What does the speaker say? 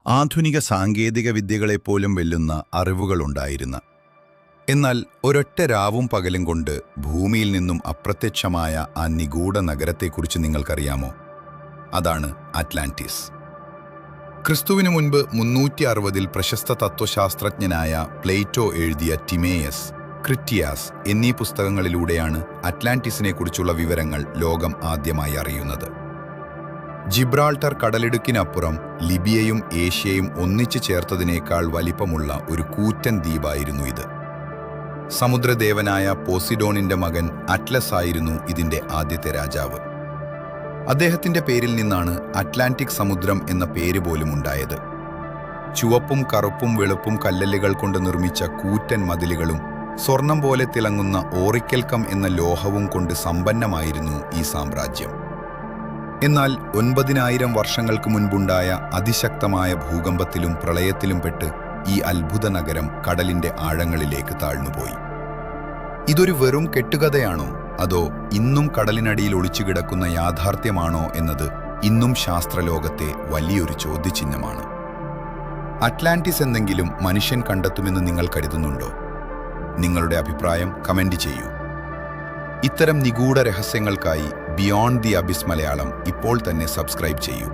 ആധുനിക സാങ്കേതിക വിദ്യകളെപ്പോലും വെല്ലുന്ന അറിവുകളുണ്ടായിരുന്ന, എന്നാൽ ഒരൊറ്റ രാവും പകലും കൊണ്ട് ഭൂമിയിൽ നിന്നും അപ്രത്യക്ഷമായ ആ നിഗൂഢ നഗരത്തെക്കുറിച്ച് നിങ്ങൾക്കറിയാമോ? അതാണ് അറ്റ്ലാന്റിസ്. ക്രിസ്തുവിനു മുൻപ് 360 പ്രശസ്ത തത്വശാസ്ത്രജ്ഞനായ പ്ലേറ്റോ എഴുതിയ ടിമേയസ്, ക്രിറ്റിയാസ് എന്നീ പുസ്തകങ്ങളിലൂടെയാണ് അറ്റ്ലാന്റിസിനെക്കുറിച്ചുള്ള വിവരങ്ങൾ ലോകം ആദ്യമായി അറിയുന്നത്. ജിബ്രാൾട്ടർ കടലിടുക്കിനപ്പുറം ലിബിയയും ഏഷ്യയും ഒന്നിച്ചു ചേർത്തതിനേക്കാൾ വലിപ്പമുള്ള ഒരു കൂറ്റൻ ദ്വീപായിരുന്നു ഇത്. സമുദ്രദേവനായ പോസിഡോണിന്റെ മകൻ അറ്റ്ലസ് ആയിരുന്നു ഇതിന്റെ ആദ്യത്തെ രാജാവ്. അദ്ദേഹത്തിന്റെ പേരിൽ നിന്നാണ് അറ്റ്ലാന്റിക് സമുദ്രം എന്ന പേര് പോലും ഉണ്ടായത്. ചുവപ്പും കറുപ്പും വെളുപ്പും കല്ലലുകൾ കൊണ്ട് നിർമ്മിച്ച കൂറ്റൻ മതിലുകളും സ്വർണം പോലെ തിളങ്ങുന്ന ഓറിക്കൽക്കം എന്ന ലോഹവും കൊണ്ട് സമ്പന്നമായിരുന്നു ഈ സാമ്രാജ്യം. എന്നാൽ 9000 വർഷങ്ങൾക്ക് മുൻപുണ്ടായ അതിശക്തമായ ഭൂകമ്പത്തിലും പ്രളയത്തിലും പെട്ട് ഈ അത്ഭുത നഗരം കടലിന്റെ ആഴങ്ങളിലേക്ക് താഴ്ന്നുപോയി. ഇതൊരു വെറും കെട്ടുകഥയാണോ, അതോ ഇന്നും കടലിനടിയിൽ ഒളിച്ചുകിടക്കുന്ന യാഥാർത്ഥ്യമാണോ എന്നത് ഇന്നും ശാസ്ത്രലോകത്തെ വലിയൊരു ചോദ്യചിഹ്നമാണ്. അറ്റ്ലാന്റിസ് എന്തെങ്കിലും മനുഷ്യൻ കണ്ടെത്തുമെന്ന് നിങ്ങൾ കരുതുന്നുണ്ടോ? നിങ്ങളുടെ അഭിപ്രായം കമന്റ് ചെയ്യൂ. ഇത്തരം നിഗൂഢ രഹസ്യങ്ങൾക്കായി ബിയോണ്ട് ദി അബിസ് മലയാളം ഇപ്പോൾ തന്നെ സബ്സ്ക്രൈബ് ചെയ്യൂ.